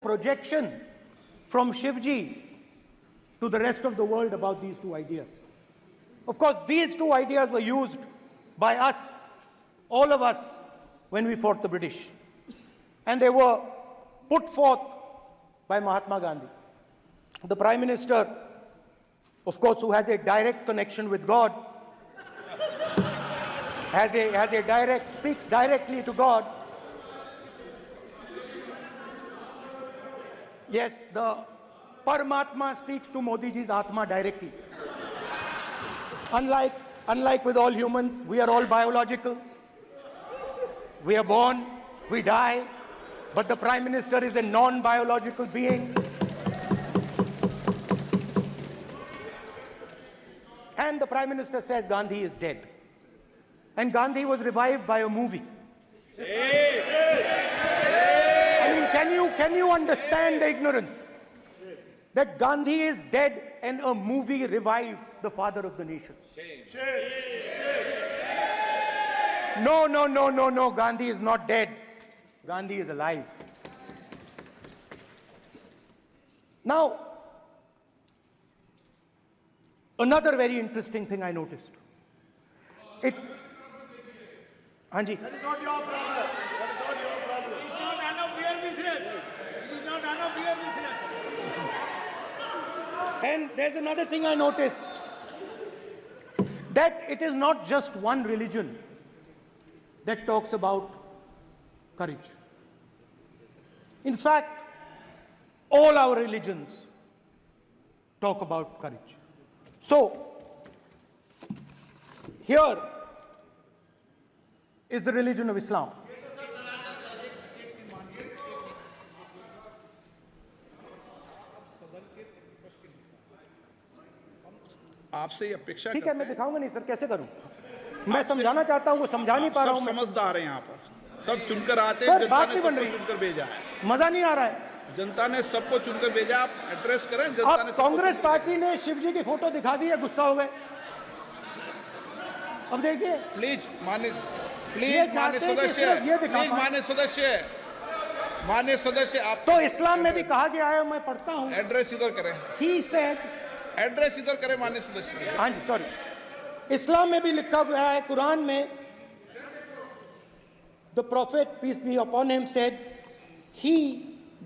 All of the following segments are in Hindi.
projection from Shivji to the rest of the world about these two ideas. Of course, these two ideas were used by us, all of us, when we fought the British. And they were put forth by Mahatma Gandhi. The Prime Minister, of course, who has a direct connection with God, speaks directly to God. Yes, the Paramatma speaks to Modi ji's Atma directly. Unlike with all humans, we are all biological. We are born, we die, but the Prime Minister is a non-biological being. And the Prime Minister says Gandhi is dead. And Gandhi was revived by a movie. I mean, can you understand the ignorance? That Gandhi is dead and a movie revived the father of the nation. No, Gandhi is not dead. Gandhi is alive. Now, another very interesting thing I noticed. Anji. That is not your problem. That is not your problem. It is not none of your business. It is not none of your business. And there's another thing I noticed. That it is not just one religion that talks about courage. In fact, all our religions talk about courage. So, here is the religion of Islam. आपसे अपेक्षा ठीक है, मैं दिखाऊंगा नहीं सर, कैसे करूं? मैं समझाना चाहता हूं, वो समझा नहीं पा रहा हूं। समझदार हैं यहाँ पर, सब चुनकर आते हैं। सर, बात नहीं बन रही, चुनकर भेजा है, मजा नहीं आ रहा है। जनता ने सबको चुनकर भेजा, आप एड्रेस करें। जनता ने, कांग्रेस पार्टी ने शिवजी की फोटो दिखा दी है, गुस्सा हो गए। अब देखिए, प्लीज मान्य सदस्य, आप तो इस्लाम में भी कहा गया है, मैं पढ़ता हूं, एड्रेस इधर करें। He said, एड्रेस इधर करें मान्य सदस्य। हाँ जी, सॉरी, इस्लाम में भी लिखा गया है, कुरान में, the prophet peace be upon him said,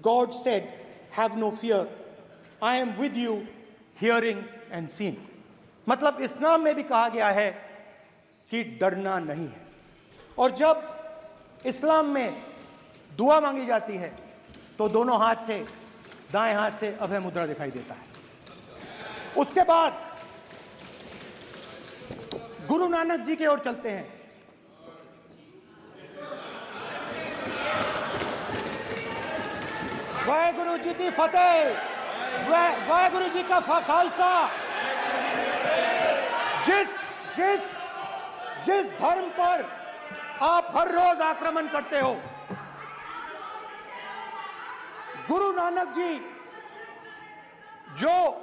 God said, have no fear, I am with you, hearing and seeing. मतलब इस्लाम में भी कहा गया है कि डरना नहीं है। और जब इस्लाम में दुआ मांगी जाती है तो दोनों हाथ से, दाएं हाथ से अभय मुद्रा दिखाई देता है। उसके बाद गुरु नानक जी की ओर चलते हैं। वाहेगुरु जी की फतेह, वाहेगुरु जी का खालसा। जिस धर्म पर आप हर रोज आक्रमण करते हो, गुरु नानक जी जो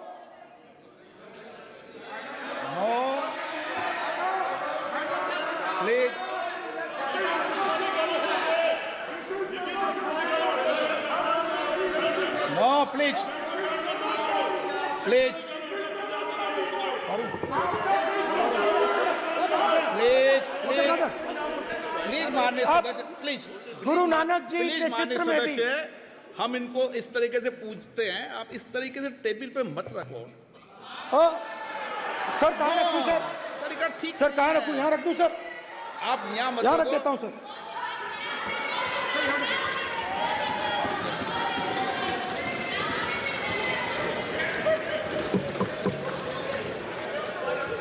प्लीज माननीय सदस्य, प्लीज। गुरु नानक जी के चित्र में भी हम इनको इस तरीके से पूछते हैं, आप इस तरीके से टेबल पे मत रखो। सर कहाँ रखूं सर? तरीका ठीक, सर कहाँ रखूं? यहाँ रख दूं सर? आप यहाँ मत यहाँ रख देता हूं सर।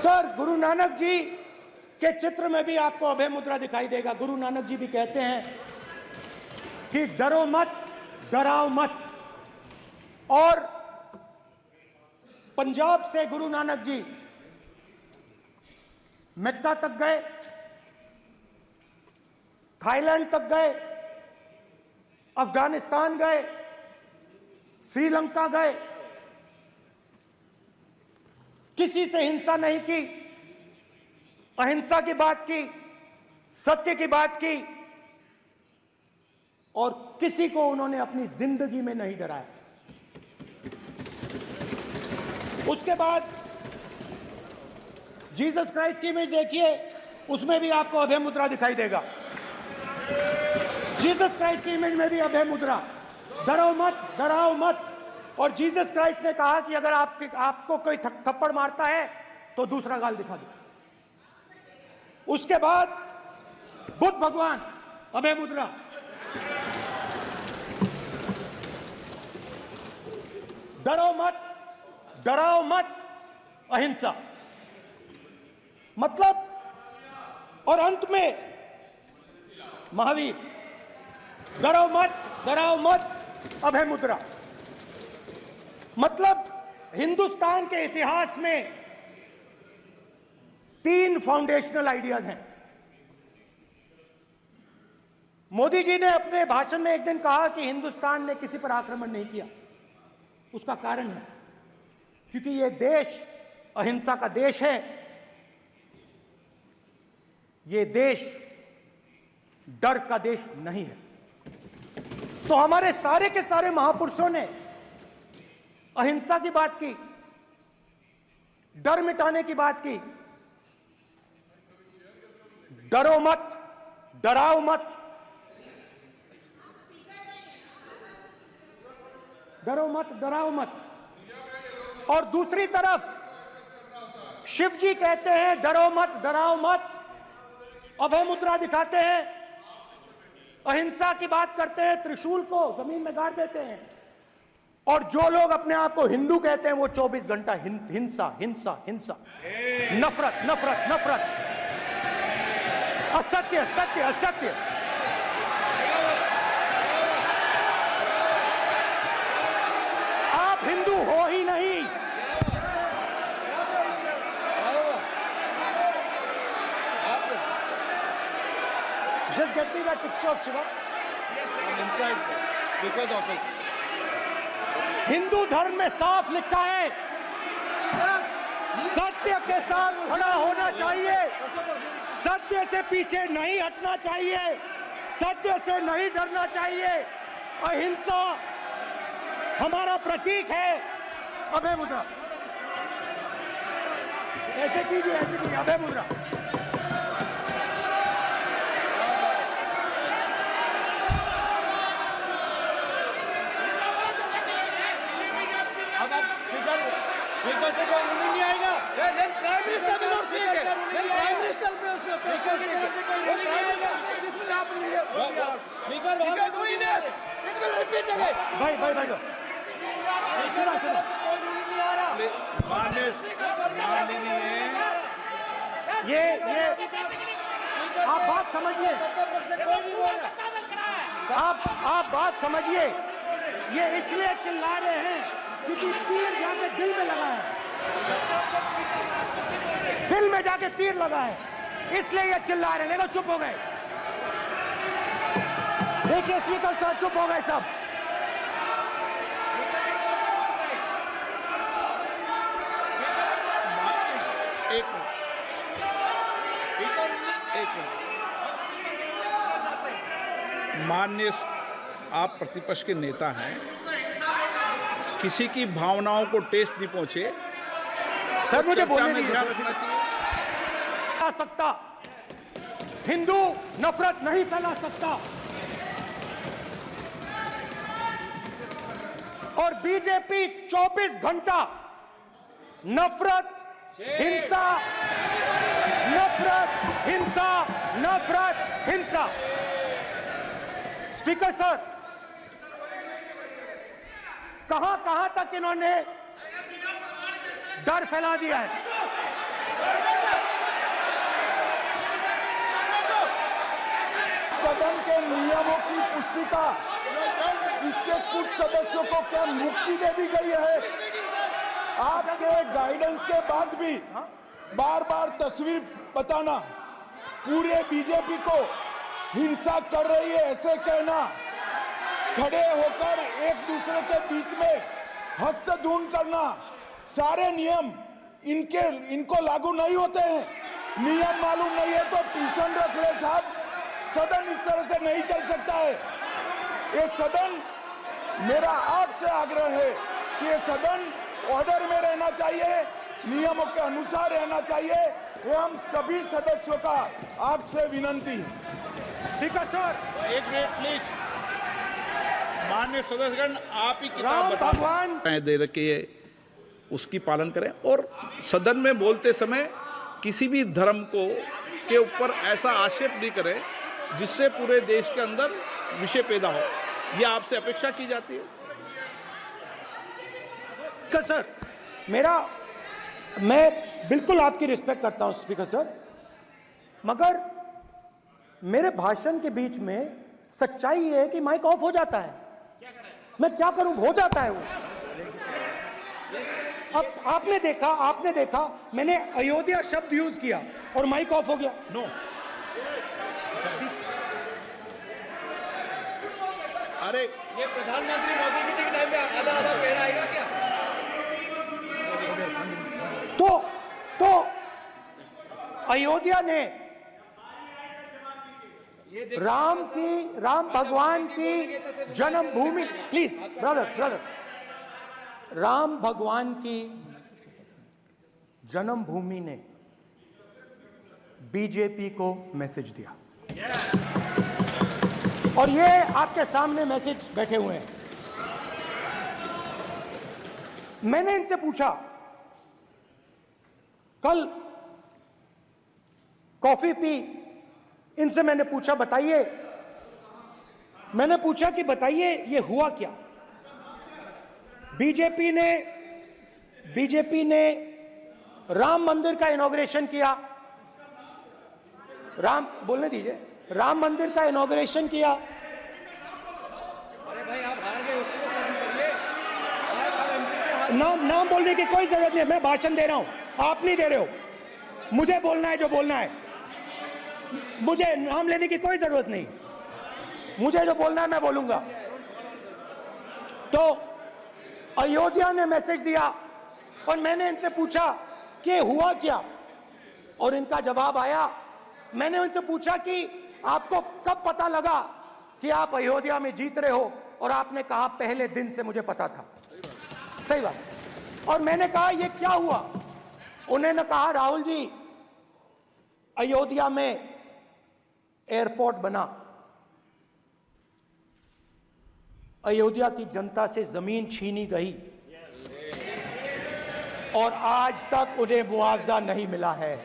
सर, गुरु नानक जी के चित्र में भी आपको अभय मुद्रा दिखाई देगा। गुरु नानक जी भी कहते हैं कि डरो मत, डराओ मत। और पंजाब से गुरु नानक जी मेक्का तक गए, थाईलैंड तक गए, अफगानिस्तान गए, श्रीलंका गए, किसी से हिंसा नहीं की, अहिंसा की बात की, सत्य की बात की। और किसी को उन्होंने अपनी जिंदगी में नहीं डराया। उसके बाद जीसस क्राइस्ट की इमेज देखिए, उसमें भी आपको अभय मुद्रा दिखाई देगा। जीसस क्राइस्ट की इमेज में भी अभय मुद्रा, डरो मत, डराओ मत। और जीसस क्राइस्ट ने कहा कि अगर आपको कोई थप्पड़ मारता है तो दूसरा गाल दिखा दो। उसके बाद बुद्ध भगवान, अभय मुद्रा। डरो मत, डराओ मत, अहिंसा। मतलब, और अंत में महावीर, डरो मत, डराओ मत, अभय मुद्रा। मतलब हिंदुस्तान के इतिहास में 3 फाउंडेशनल आइडियाज हैं। मोदी जी ने अपने भाषण में एक दिन कहा कि हिंदुस्तान ने किसी पर आक्रमण नहीं किया। उसका कारण है क्योंकि यह देश अहिंसा का देश है। यह देश डर का देश नहीं है। तो हमारे सारे के सारे महापुरुषों ने अहिंसा की बात की, डर मिटाने की बात की। डरो मत, डराओ मत, डरो मत, डराओ मत। और दूसरी तरफ शिव जी कहते हैं डरो मत, डराओ मत, अभय मुद्रा दिखाते हैं, अहिंसा की बात करते हैं, त्रिशूल को जमीन में गाड़ देते हैं। और जो लोग अपने आप को हिंदू कहते हैं वो 24 घंटा हिंसा, हिंसा, हिंसा, नफरत, नफरत, नफरत, असत्य, सत्य, असत्य। आप हिंदू हो ही नहीं। Just get me that picture of Shiva. Inside, because of his. Hindu धर्म में साफ लिखा है, सत्य के साथ खड़ा होना चाहिए, सत्य से पीछे नहीं हटना चाहिए, सत्य से नहीं डरना चाहिए। अहिंसा हमारा प्रतीक है। अभय मुद्रा, ऐसे कीजिए, ऐसे कीजिए, अभय मुद्रा। नहीं आएगा। Prime Minister will not speak. Then Prime Minister will speak. This will happen here. If you are doing this, it will repeat again. भाई भाई भाई ये आप बात समझिए, आप बात समझिए। ये इसलिए चिल्ला रहे हैं क्योंकि तीर जाके दिल में लगा है, दिल में जाके तीर लगा है, इसलिए ये चिल्ला रहे हैं। देखो चुप हो गए, देखिए स्पीकर साहब चुप हो गए सब। माननीय आप प्रतिपक्ष के नेता हैं, किसी की भावनाओं को ठेस नहीं पहुंचे, सर मुझे चर्चा बोलने में दीजिए। ध्यान रखना चाहिए। फैला सकता, हिंदू नफरत नहीं फैला सकता। और बीजेपी 24 घंटा नफरत, हिंसा, नफरत, हिंसा, नफरत, हिंसा। स्पीकर सर, कहां तक इन्होंने डर फैला दिया है। सदन के नियमों की पुस्तिका, इससे कुछ सदस्यों को क्या मुक्ति दे दी गई है? आपके गाइडेंस के बाद भी बार बार तस्वीर बताना, पूरे बीजेपी को हिंसा कर रही है ऐसे कहना, खड़े होकर एक दूसरे के बीच में हस्तधून करना, सारे नियम इनको लागू नहीं होते हैं। नियम मालूम नहीं है तो ट्यूशन रख ले साहब, सदन इस तरह से नहीं चल सकता है। ये सदन, मेरा आपसे आग्रह है कि ये सदन ऑर्डर में रहना चाहिए, नियमों के अनुसार रहना चाहिए। ये हम सभी सदस्यों का आपसे विनंती है। स्पीकर सर, एक मिनट प्लीज। माननीय सदस्यगण, आप ही राम किताब भगवान दे रखी है, उसकी पालन करें और सदन में बोलते समय किसी भी धर्म को के ऊपर ऐसा आक्षेप नहीं करें जिससे पूरे देश के अंदर विषय पैदा हो। यह आपसे अपेक्षा की जाती है। सर, मैं बिल्कुल आपकी रिस्पेक्ट करता हूं स्पीकर सर, मगर मेरे भाषण के बीच में सच्चाई ये है कि माइक ऑफ हो जाता है। मैं क्या करूं, हो जाता है वो। अब आपने देखा मैंने अयोध्या शब्द यूज किया और माइक ऑफ हो गया। नो, अरे ये प्रधानमंत्री मोदी जी के टाइम पे आधा आधा पैर आएगा क्या? तो अयोध्या ने राम भगवान की जन्मभूमि, प्लीज ब्रदर, राम भगवान की जन्मभूमि ने बीजेपी को मैसेज दिया और ये आपके सामने मैसेज बैठे हुए हैं। मैंने इनसे पूछा, कल कॉफी पी, इनसे मैंने पूछा बताइए ये हुआ क्या? बीजेपी ने राम मंदिर का इनॉग्रेशन किया, बोलने दीजिए, राम मंदिर का इनॉग्रेशन किया। अरे भाई आप हार गए, उसको शर्म करिए। नाम बोलने की कोई जरूरत नहीं है, मैं भाषण दे रहा हूं, आप नहीं दे रहे हो। मुझे बोलना है जो बोलना है, मुझे नाम लेने की कोई जरूरत नहीं, मुझे जो बोलना है मैं बोलूंगा। तो अयोध्या ने मैसेज दिया और मैंने इनसे पूछा कि हुआ क्या, और इनका जवाब आया। मैंने उनसे पूछा कि आपको कब पता लगा कि आप अयोध्या में जीत रहे हो, और आपने कहा पहले दिन से मुझे पता था। सही बात। और मैंने कहा ये क्या हुआ? उन्होंने कहा राहुल जी, अयोध्या में एयरपोर्ट बना, अयोध्या की जनता से जमीन छीनी गई और आज तक उन्हें मुआवजा नहीं मिला है।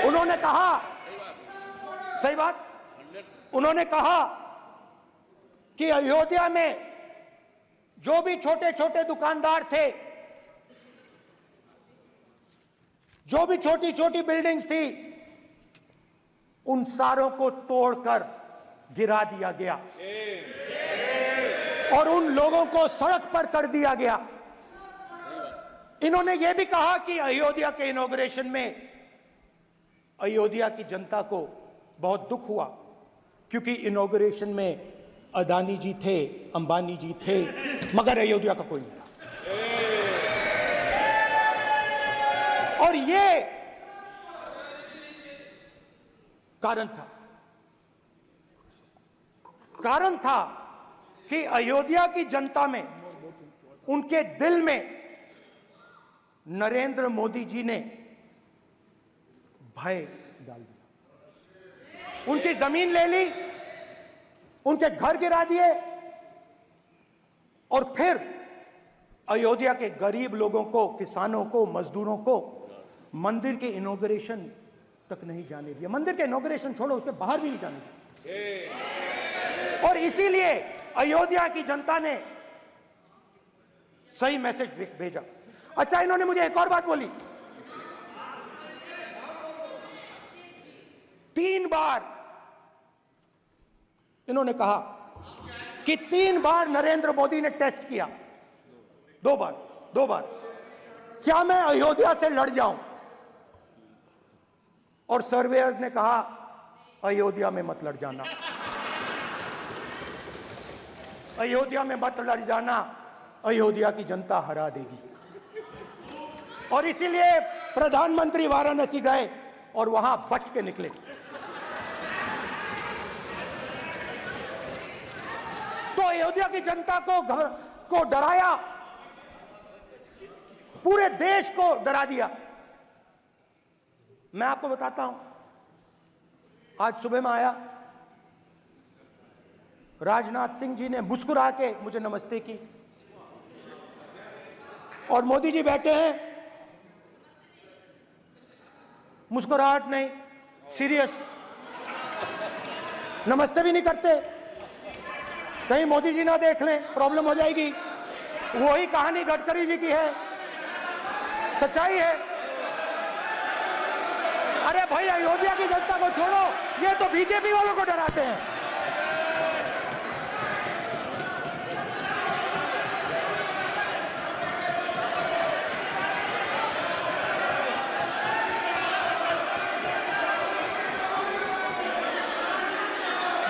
उन्होंने कहा, सही बात, उन्होंने कहा कि अयोध्या में जो भी छोटे छोटे दुकानदार थे, जो भी छोटी छोटी बिल्डिंग्स थी, उन सारों को तोड़कर गिरा दिया गया और उन लोगों को सड़क पर कर दिया गया। इन्होंने यह भी कहा कि अयोध्या के इनॉग्रेशन में अयोध्या की जनता को बहुत दुख हुआ, क्योंकि इनॉग्रेशन में अदानी जी थे, अंबानी जी थे, मगर अयोध्या का कोई नहीं था। और ये कारण था कि अयोध्या की जनता में, उनके दिल में नरेंद्र मोदी जी ने भय डाल दिया। उनकी जमीन ले ली, उनके घर गिरा दिए, और फिर अयोध्या के गरीब लोगों को, किसानों को, मजदूरों को मंदिर के इनॉग्रेशन तक नहीं जाने दिया। मंदिर के इनॉग्रेशन छोड़ो, उसके बाहर भी नहीं जाने दिया। और इसीलिए अयोध्या की जनता ने सही मैसेज भेजा। अच्छा, इन्होंने मुझे एक और बात बोली, 3 बार इन्होंने कहा कि 3 बार नरेंद्र मोदी ने टेस्ट किया, 2 बार क्या मैं अयोध्या से लड़ जाऊं? और सर्वेयर्स ने कहा अयोध्या में मत लड़ जाना, अयोध्या में मत लड़ जाना, अयोध्या की जनता हरा देगी। और इसीलिए प्रधानमंत्री वाराणसी गए और वहां बच के निकले। अयोध्या की जनता को डराया, पूरे देश को डरा दिया। मैं आपको बताता हूं, आज सुबह में आया, राजनाथ सिंह जी ने मुस्कुरा के मुझे नमस्ते की, और मोदी जी बैठे हैं, मुस्कुराहट नहीं, सीरियस, नमस्ते भी नहीं करते। कहीं मोदी जी ना देख लें, प्रॉब्लम हो जाएगी। वही कहानी गडकरी जी की है, सच्चाई है। अरे भाई, अयोध्या की जनता को छोड़ो, ये तो बीजेपी वालों को डराते हैं।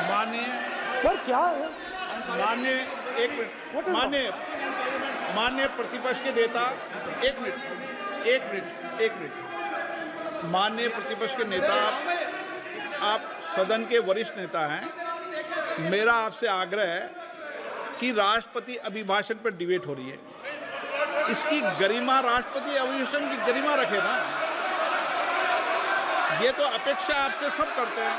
माननीय सर क्या है? माननीय एक मिनट, माननीय प्रतिपक्ष के नेता, एक मिनट, माननीय प्रतिपक्ष के नेता, आप सदन के वरिष्ठ नेता हैं। मेरा आपसे आग्रह है कि राष्ट्रपति अभिभाषण पर डिबेट हो रही है, इसकी गरिमा, राष्ट्रपति अभिभाषण की गरिमा रखे ना। ये तो अपेक्षा आपसे सब करते हैं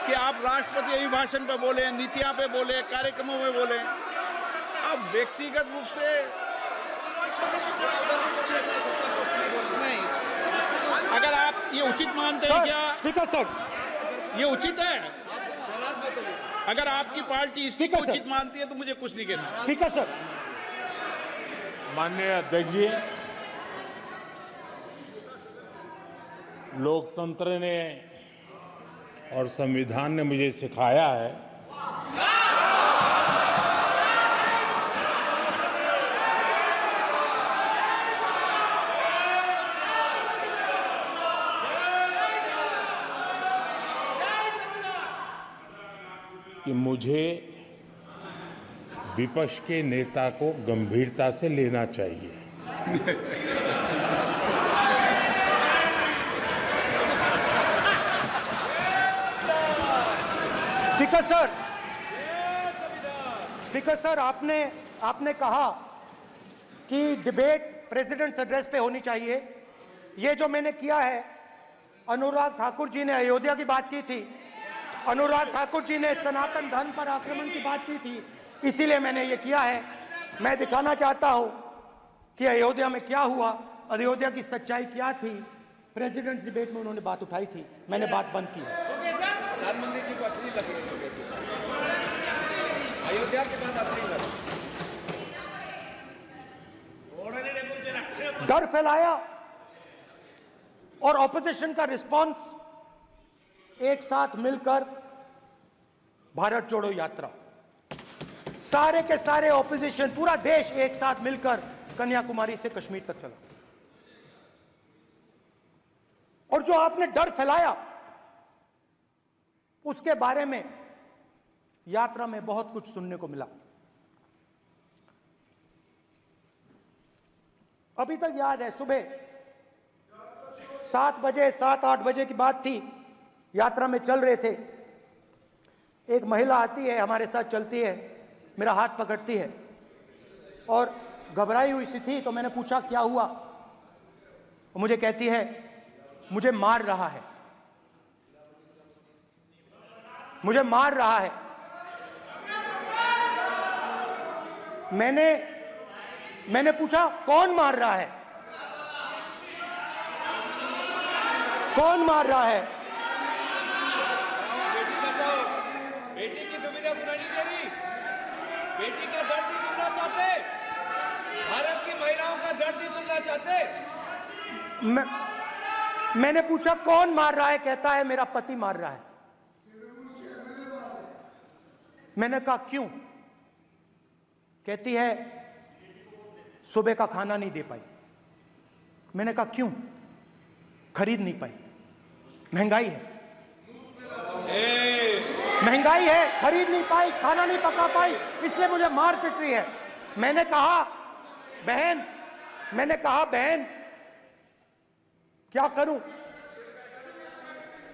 कि आप राष्ट्रपति अभिभाषण पे बोले, नीतियां पे बोले, कार्यक्रमों में बोले। अब व्यक्तिगत रूप से नहीं, अगर आप ये उचित मानते हैं, क्या स्पीकर सर, ये उचित है? अगर आपकी पार्टी इसको स्पीकर सर, उचित मानती है तो मुझे कुछ नहीं कहना। स्पीकर सर, माननीय अध्यक्ष जी, लोकतंत्र ने और संविधान ने मुझे सिखाया है कि मुझे विपक्ष के नेता को गंभीरता से लेना चाहिए। स्पीकर सर, आपने कहा कि डिबेट प्रेसिडेंट्स एड्रेस पे होनी चाहिए। ये जो मैंने किया है, अनुराग ठाकुर जी ने अयोध्या की बात की थी, अनुराग ठाकुर जी ने सनातन धर्म पर आक्रमण की बात की थी, इसीलिए मैंने ये किया है। मैं दिखाना चाहता हूं कि अयोध्या में क्या हुआ, अयोध्या की सच्चाई क्या थी। प्रेसिडेंट्स डिबेट में उन्होंने बात उठाई थी, मैंने बात बंद की। प्रधानमंत्री जी को अच्छी लगी अयोध्या के बाद अच्छी लगी, डर फैलाया और ऑपोजिशन का रिस्पांस एक साथ मिलकर भारत जोड़ो यात्रा, सारे के सारे ऑपोजिशन, पूरा देश एक साथ मिलकर कन्याकुमारी से कश्मीर तक चला। और जो आपने डर फैलाया उसके बारे में यात्रा में बहुत कुछ सुनने को मिला। अभी तक याद है, सुबह 7 बजे 7-8 बजे की बात थी, यात्रा में चल रहे थे, एक महिला आती है, हमारे साथ चलती है, मेरा हाथ पकड़ती है और घबराई हुई सी थी। तो मैंने पूछा क्या हुआ, वो मुझे कहती है मुझे मार रहा है, मुझे मार रहा है। मैंने पूछा कौन मार रहा है, कौन मार रहा है? बेटी बचाओ, बेटी की दुविधा सुनाई नहीं दे रही, बेटी का दर्द नहीं सुनना चाहते, भारत की महिलाओं का दर्द नहीं सुनना चाहते। मैंने पूछा कौन मार रहा है, कहता है मेरा पति मार रहा है। मैंने कहा क्यों? कहती है सुबह का खाना नहीं दे पाई। मैंने कहा क्यों? खरीद नहीं पाई, महंगाई है, महंगाई है, खरीद नहीं पाई, खाना नहीं पका पाई, इसलिए मुझे मार पिट रही है। मैंने कहा बहन क्या करूं,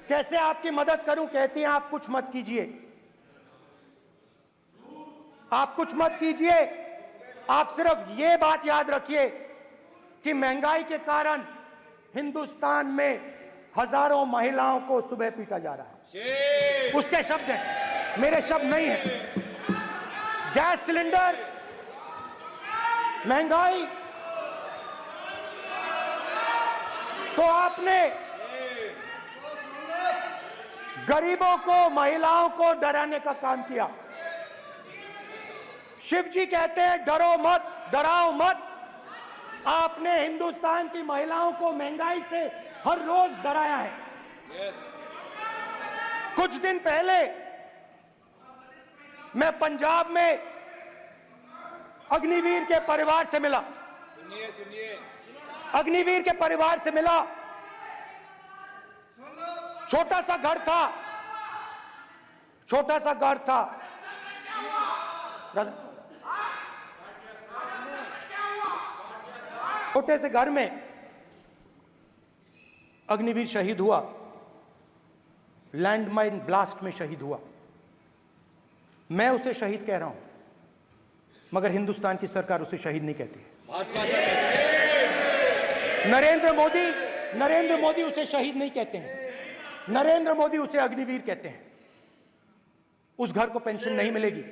कैसे आपकी मदद करूं? कहती हैं आप कुछ मत कीजिए, आप कुछ मत कीजिए, आप सिर्फ ये बात याद रखिए कि महंगाई के कारण हिंदुस्तान में हजारों महिलाओं को सुबह पीटा जा रहा है। उसके शब्द हैं, मेरे शब्द नहीं हैं। गैस सिलेंडर, महंगाई, तो आपने गरीबों को, महिलाओं को डराने का काम किया। शिव जी कहते हैं डरो मत, डराओ मत। आपने हिंदुस्तान की महिलाओं को महंगाई से हर रोज डराया है। कुछ दिन पहले मैं पंजाब में अग्निवीर के परिवार से मिला। सुनिए अग्निवीर के परिवार से मिला। छोटा सा घर था, छोटा सा घर था। छोटे से घर में अग्निवीर शहीद हुआ, लैंडमाइन ब्लास्ट में शहीद हुआ। मैं उसे शहीद कह रहा हूं, मगर हिंदुस्तान की सरकार उसे शहीद नहीं कहती। नरेंद्र मोदी उसे शहीद नहीं कहते हैं। नरेंद्र मोदी उसे अग्निवीर कहते हैं। उस घर को पेंशन नहीं मिलेगी,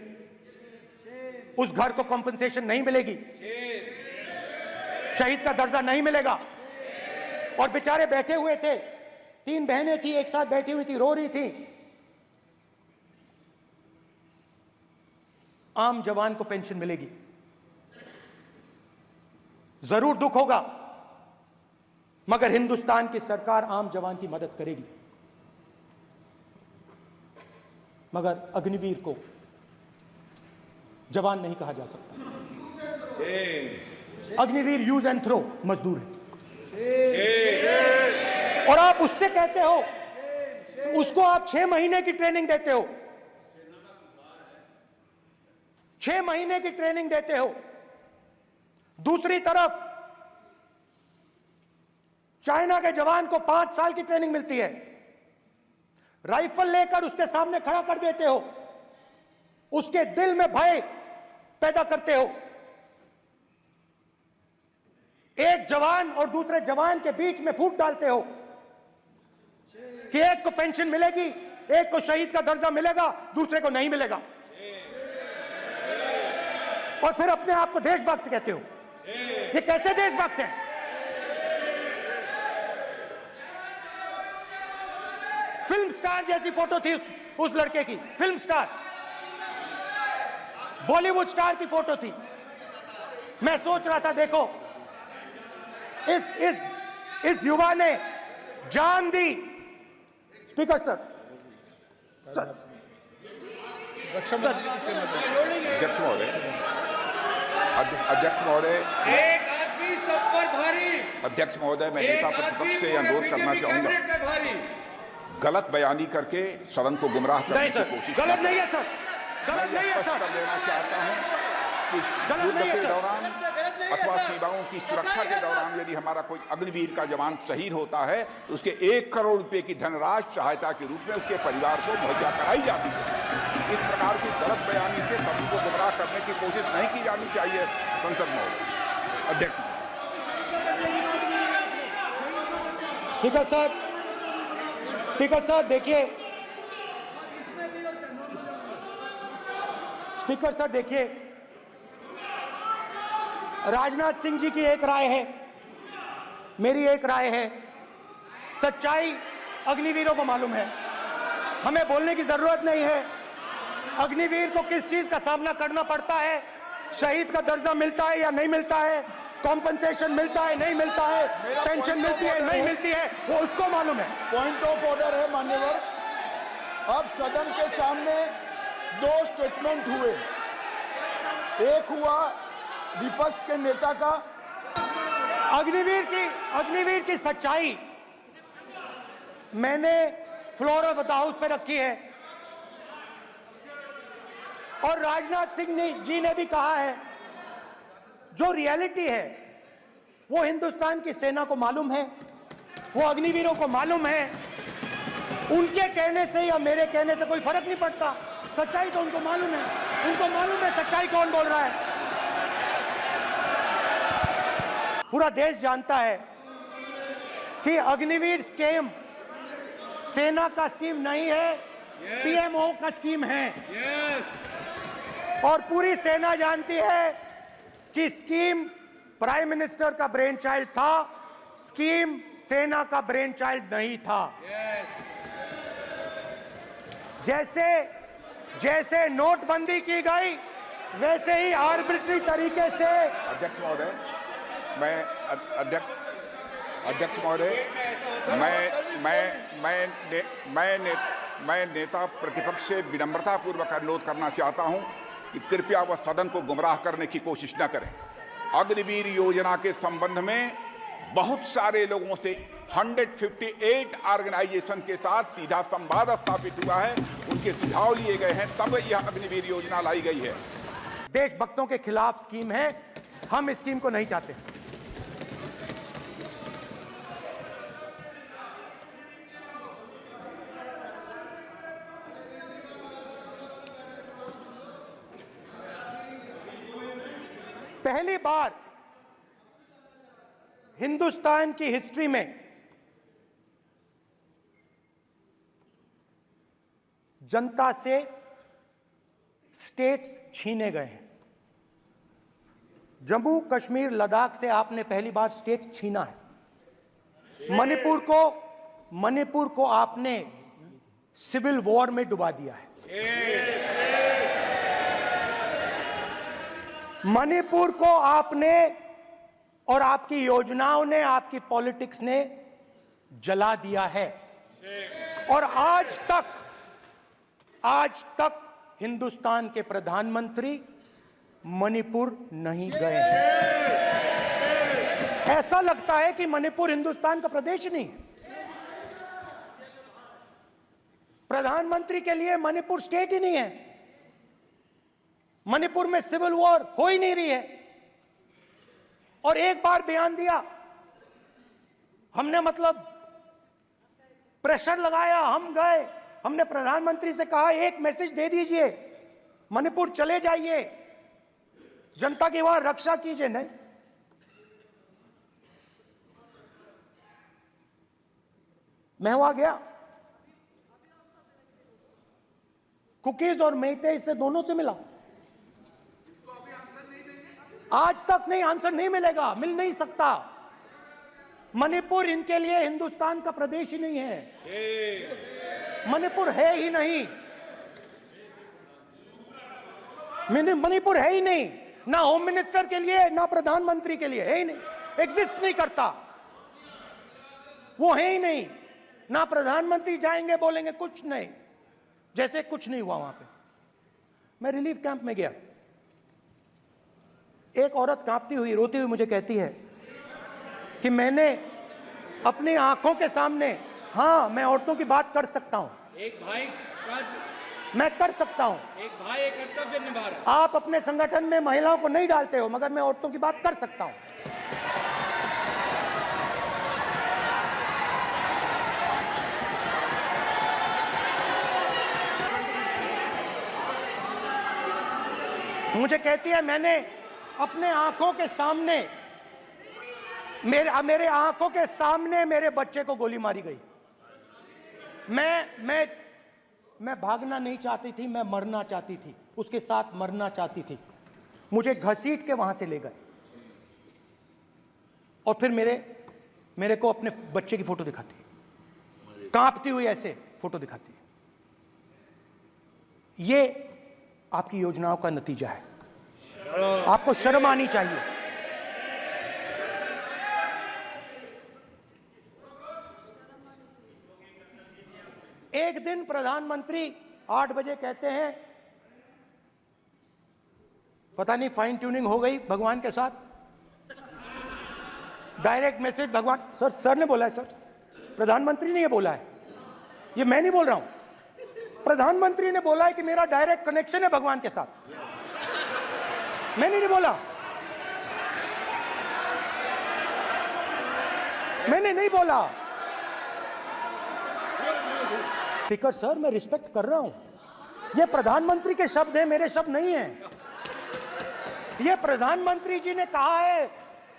उस घर को कॉम्पनसेशन नहीं मिलेगी, शहीद का दर्जा नहीं मिलेगा। और बेचारे बैठे हुए थे, 3 बहनें थी, एक साथ बैठी हुई थी, रो रही थी। आम जवान को पेंशन मिलेगी, जरूर दुख होगा, मगर हिंदुस्तान की सरकार आम जवान की मदद करेगी। मगर अग्निवीर को जवान नहीं कहा जा सकता। अग्निवीर यूज एंड थ्रो मजदूर है। और आप उससे कहते हो, उसको आप 6 महीने की ट्रेनिंग देते हो, 6 महीने की ट्रेनिंग देते हो। दूसरी तरफ चाइना के जवान को 5 साल की ट्रेनिंग मिलती है, राइफल लेकर उसके सामने खड़ा कर देते हो, उसके दिल में भय पैदा करते हो। एक जवान और दूसरे जवान के बीच में फूट डालते हो कि एक को पेंशन मिलेगी, एक को शहीद का दर्जा मिलेगा, दूसरे को नहीं मिलेगा। और फिर अपने आप को देशभक्त कहते हो। ये कैसे देशभक्त हैं? फिल्म स्टार जैसी फोटो थी उस लड़के की, फिल्म स्टार, बॉलीवुड स्टार की फोटो थी। मैं सोच रहा था, देखो इस युवा ने जान दी। स्पीकर सर, अध्यक्ष महोदय, एक आदमी सब पर भारी। अध्यक्ष महोदय, मैं नेता प्रतिपक्ष से अनुरोध करना चाहूंगा, गलत बयानी करके सदन को गुमराह करने की कोशिश। गलत नहीं है सर, गलत नहीं है सर। कर देना चाहता हूं कि युद्ध के दौरान अथवा सीमाओं की सुरक्षा के दौरान यदि हमारा कोई अग्निवीर का जवान शहीद होता है तो उसके 1 करोड़ रुपए की धनराशि सहायता के रूप में उसके परिवार को मुहैया कराई जाती है। इस प्रकार की गलत बयानी से सभी को गुमराह करने की कोशिश नहीं की जानी चाहिए। संसद महोदय, अध्यक्ष। स्पीकर सर देखिए, स्पीकर सर देखिए, राजनाथ सिंह जी की एक राय है, मेरी एक राय है। सच्चाई अग्निवीरों को मालूम है, हमें बोलने की जरूरत नहीं है। अग्निवीर को किस चीज का सामना करना पड़ता है, शहीद का दर्जा मिलता है या नहीं मिलता है, कॉम्पनसेशन मिलता है नहीं मिलता है, पेंशन मिलती है नहीं मिलती है, वो उसको मालूम है। पॉइंट ऑफ ऑर्डर है मान्यवर। अब सदन के सामने 2 स्टेटमेंट हुए। एक हुआ विपक्ष के नेता का, अग्निवीर की सच्चाई मैंने फ्लोर ऑफ द हाउस पे रखी है, और राजनाथ सिंह जी ने भी कहा है, जो रियलिटी है वो हिंदुस्तान की सेना को मालूम है, वो अग्निवीरों को मालूम है। उनके कहने से या मेरे कहने से कोई फर्क नहीं पड़ता। सच्चाई तो उनको मालूम है सच्चाई कौन बोल रहा है। पूरा देश जानता है कि अग्निवीर स्कीम सेना का स्कीम नहीं है, पीएमओ का स्कीम है। और पूरी सेना जानती है कि स्कीम प्राइम मिनिस्टर का ब्रेन चाइल्ड था, स्कीम सेना का ब्रेन चाइल्ड नहीं था। जैसे नोटबंदी की गई वैसे ही आर्बिट्री तरीके से। अध्यक्ष महोदय, मैं नेता प्रतिपक्ष से विनम्रता पूर्वक अनुरोध करना चाहता हूं कि कृपया वह सदन को गुमराह करने की कोशिश न करें। अग्निवीर योजना के संबंध में बहुत सारे लोगों से 158 ऑर्गेनाइजेशन के साथ सीधा संवाद स्थापित हुआ है, उनके सुझाव लिए गए हैं, तब यह अग्निवीर योजना लाई गई है। देशभक्तों के खिलाफ स्कीम है, हम इस स्कीम को नहीं चाहते। पहली बार हिंदुस्तान की हिस्ट्री में जनता से स्टेट्स छीने गए हैं। जम्मू कश्मीर लद्दाख से आपने पहली बार स्टेट छीना है। मणिपुर को आपने सिविल वॉर में डुबा दिया है। मणिपुर को आपने और आपकी योजनाओं ने, आपकी पॉलिटिक्स ने जला दिया है। और आज तक हिंदुस्तान के प्रधानमंत्री मणिपुर नहीं गए हैं। ऐसा लगता है कि मणिपुर हिंदुस्तान का प्रदेश नहीं। प्रधानमंत्री के लिए मणिपुर स्टेट ही नहीं है। मणिपुर में सिविल वॉर हो ही नहीं रही है। और एक बार बयान दिया हमने, मतलब प्रेशर लगाया, हम गए, हमने प्रधानमंत्री से कहा एक मैसेज दे दीजिए, मणिपुर चले जाइए, जनता की वहां रक्षा कीजिए। नहीं, मैं वहां गया, कुकीज और मेहते से दोनों से मिला। आज तक नहीं, आंसर नहीं मिलेगा, मिल नहीं सकता। मणिपुर इनके लिए हिंदुस्तान का प्रदेश ही नहीं है। मणिपुर है ही नहीं, मणिपुर है ही नहीं, ना होम मिनिस्टर के लिए ना प्रधानमंत्री के लिए, है ही नहीं, एग्जिस्ट नहीं करता, वो है ही नहीं। ना प्रधानमंत्री जाएंगे बोलेंगे कुछ नहीं, जैसे कुछ नहीं हुआ वहां पे। मैं रिलीफ कैंप में गया, एक औरत कांपती हुई, रोती हुई मुझे कहती है कि मैंने अपनी आंखों के सामने, हाँ मैं औरतों की बात कर सकता हूं, एक भाई मैं कर सकता हूं, एक भाई एक कर्तव्य निभा रहा। आप अपने संगठन में महिलाओं को नहीं डालते हो, मगर मैं औरतों की बात कर सकता हूं। मुझे कहती है मैंने अपने आंखों के सामने, मेरे आंखों के सामने मेरे बच्चे को गोली मारी गई। मैं भागना नहीं चाहती थी, मैं मरना चाहती थी, उसके साथ मरना चाहती थी। मुझे घसीट के वहां से ले गए और फिर मेरे को अपने बच्चे की फोटो दिखाती है, कांपती हुई ऐसे फोटो दिखाती है। ये आपकी योजनाओं का नतीजा है, आपको शर्म आनी चाहिए। एक दिन प्रधानमंत्री 8 बजे कहते हैं, पता नहीं फाइन ट्यूनिंग हो गई भगवान के साथ, डायरेक्ट मैसेज भगवान, सर ने बोला है, सर प्रधानमंत्री ने ये बोला है, ये मैं नहीं बोल रहा हूं, प्रधानमंत्री ने बोला है कि मेरा डायरेक्ट कनेक्शन है भगवान के साथ, मैंने नहीं बोला, मैंने नहीं बोला। स्पीकर सर, मैं रिस्पेक्ट कर रहा हूं, ये प्रधानमंत्री के शब्द हैं, मेरे शब्द नहीं हैं। ये प्रधानमंत्री जी ने कहा है,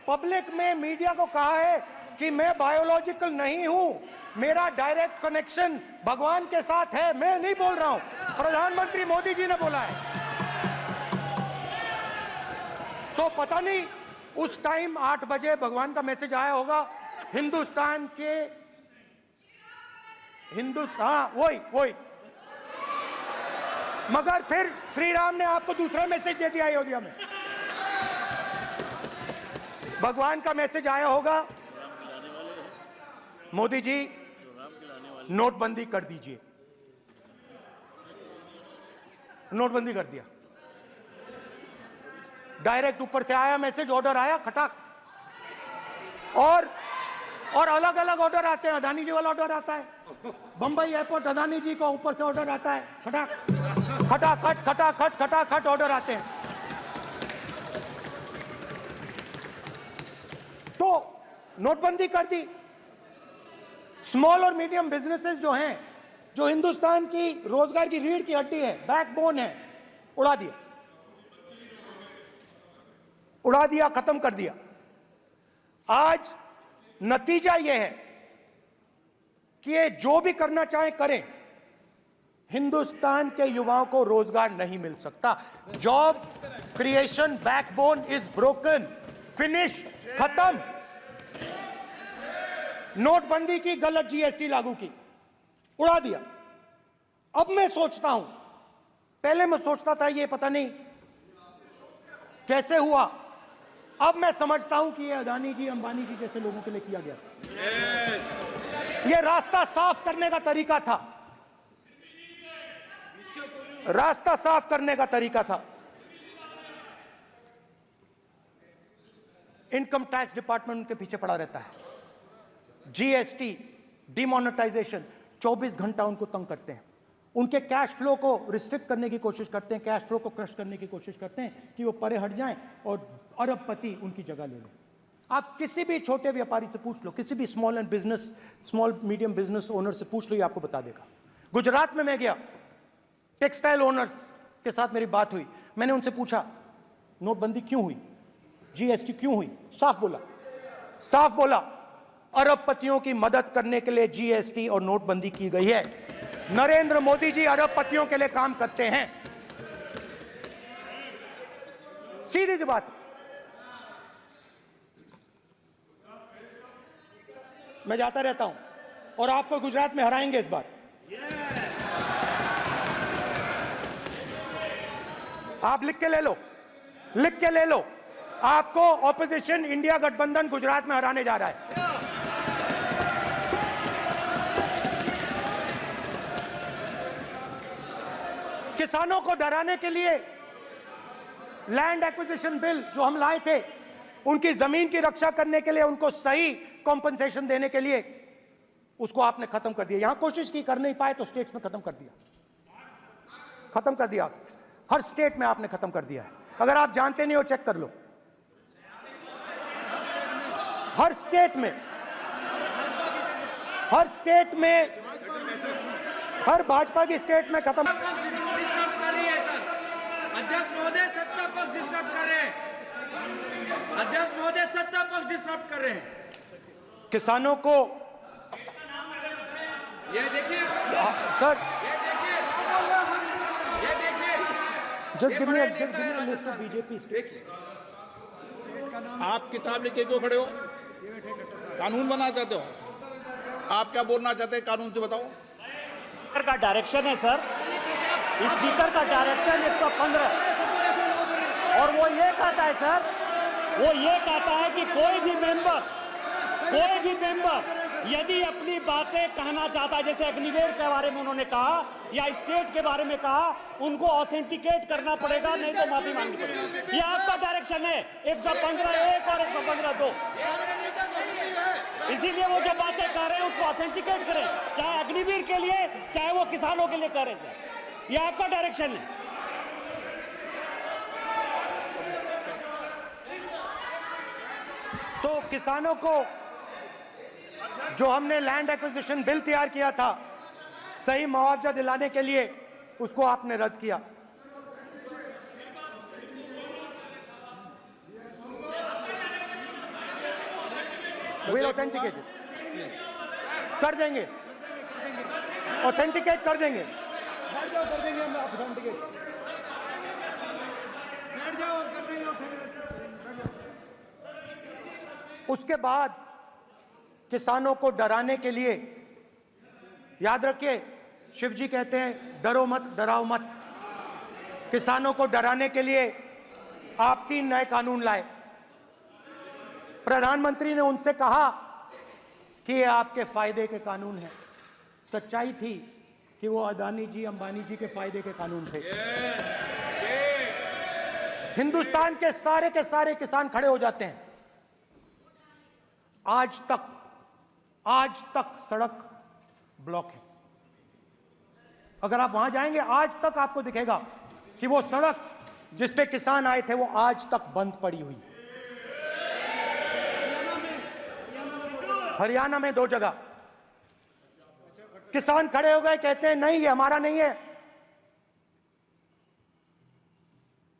पब्लिक में मीडिया को कहा है कि मैं बायोलॉजिकल नहीं हूं, मेरा डायरेक्ट कनेक्शन भगवान के साथ है। मैं नहीं बोल रहा हूं, प्रधानमंत्री मोदी जी ने बोला है। तो पता नहीं उस टाइम 8 बजे भगवान का मैसेज आया होगा हिंदुस्तान, वही मगर फिर श्री राम ने आपको दूसरा मैसेज दे दिया अयोध्या में। भगवान का मैसेज आया होगा, मोदी जी नोटबंदी कर दीजिए। नोटबंदी कर दिया, डायरेक्ट ऊपर से आया मैसेज, ऑर्डर आया खटाक। और अलग अलग ऑर्डर आते हैं। अदानी जी वाला ऑर्डर आता है, बंबई एयरपोर्ट अदानी जी को ऊपर से ऑर्डर आता है, खटाखट ऑर्डर आते हैं। तो नोटबंदी कर दी। स्मॉल और मीडियम बिजनेसेस जो हैं, जो हिंदुस्तान की रोजगार की रीढ़ की हड्डी है, बैकबोन है, उड़ा दिया, खत्म कर दिया। आज नतीजा यह है कि ये जो भी करना चाहे करें, हिंदुस्तान के युवाओं को रोजगार नहीं मिल सकता। Job creation backbone is broken, finish, खत्म। नोटबंदी की, गलत जीएसटी लागू की, उड़ा दिया। अब मैं सोचता हूं, पहले मैं सोचता था ये पता नहीं कैसे हुआ, अब मैं समझता हूं कि ये अदानी जी, अंबानी जी जैसे लोगों के लिए किया गया था। ये रास्ता साफ करने का तरीका था, रास्ता साफ करने का तरीका था। इनकम टैक्स डिपार्टमेंट उनके पीछे पड़ा रहता है। जीएसटी, डिमोनेटाइजेशन, 24 घंटा उनको तंग करते हैं। उनके कैश फ्लो को रिस्ट्रिक्ट करने की कोशिश करते हैं, कैश फ्लो को क्रश करने की कोशिश करते हैं कि वो परे हट जाएं और अरबपति उनकी जगह ले लें। आप किसी भी छोटे व्यापारी से पूछ लो, किसी भी स्मॉल मीडियम बिजनेस ओनर से पूछ लो, ये आपको बता देगा। गुजरात में मैं गया, टेक्सटाइल ओनर्स के साथ मेरी बात हुई। मैंने उनसे पूछा नोटबंदी क्यों हुई, जीएसटी क्यों हुई? साफ बोला अरबपतियों की मदद करने के लिए जीएसटी और नोटबंदी की गई है। नरेंद्र मोदी जी अरबपतियों के लिए काम करते हैं, सीधी सी बात। मैं जाता रहता हूं और आपको गुजरात में हराएंगे इस बार। आप लिख के ले लो, आपको ऑपोजिशन इंडिया गठबंधन गुजरात में हराने जा रहा है। किसानों को डराने के लिए लैंड एक्विजिशन बिल जो हम लाए थे, उनकी जमीन की रक्षा करने के लिए, उनको सही कॉम्पनसेशन देने के लिए, उसको आपने खत्म कर दिया। यहां कोशिश की, कर नहीं पाए तो स्टेट्स में खत्म कर दिया। हर स्टेट में आपने खत्म कर दिया है। अगर आप जानते नहीं हो, चेक कर लो। हर स्टेट में, हर भाजपा की स्टेट में खत्म। अध्यक्ष महोदय सत्ता पक्ष डिस्टर्ब कर रहे हैं। अध्यक्ष महोदय सत्ता पक्ष डिस्टर्ब कर रहे हैं। किसानों को ये देखिए sir, just give me a list of BJP. आप किताब लेके क्यों खड़े हो? कानून बनाना चाहते हो? आप क्या बोलना चाहते हैं, कानून से बताओ। स्पीकर का डायरेक्शन है सर, स्पीकर का डायरेक्शन 115, और वो ये कहता है सर, वो ये कहता है कि कोई भी मेंबर यदि अपनी बातें कहना चाहता है, जैसे अग्निवीर के बारे में उन्होंने कहा या स्टेट के बारे में कहा, उनको ऑथेंटिकेट करना पड़ेगा, नहीं तो माफी मांगनी पड़ेगी। ये आपका डायरेक्शन है 115(1) और 115(2). इसीलिए वो जो बातें कर रहे हैं उसको ऑथेंटिकेट करें, चाहे अग्निवीर के लिए, चाहे वो किसानों के लिए कर रहे हैं सर। ये आपका डायरेक्शन है। तो किसानों को जो हमने लैंड एक्विजिशन बिल तैयार किया था, सही मुआवजा दिलाने के लिए उसको आपने रद्द किया। विल ऑथेंटिकेट कर देंगे, ऑथेंटिकेट कर देंगे। कर देंगे हम ऑथेंटिकेट, बैठ जाओ, कर देंगे ऑथेंटिकेट। उसके बाद किसानों को डराने के लिए, याद रखिए शिव जी कहते हैं डरो मत डराओ मत, किसानों को डराने के लिए आप 3 नए कानून लाए। प्रधानमंत्री ने उनसे कहा कि ये आपके फायदे के कानून हैं। सच्चाई थी कि वो अदानी जी अंबानी जी के फायदे के कानून थे। हिंदुस्तान के सारे किसान खड़े हो जाते हैं। आज तक सड़क ब्लॉक है। अगर आप वहां जाएंगे आज तक आपको दिखेगा कि वो सड़क जिस पे किसान आए थे वो आज तक बंद पड़ी हुई। हरियाणा में 2 जगह किसान खड़े हो गए, कहते हैं नहीं ये हमारा नहीं है,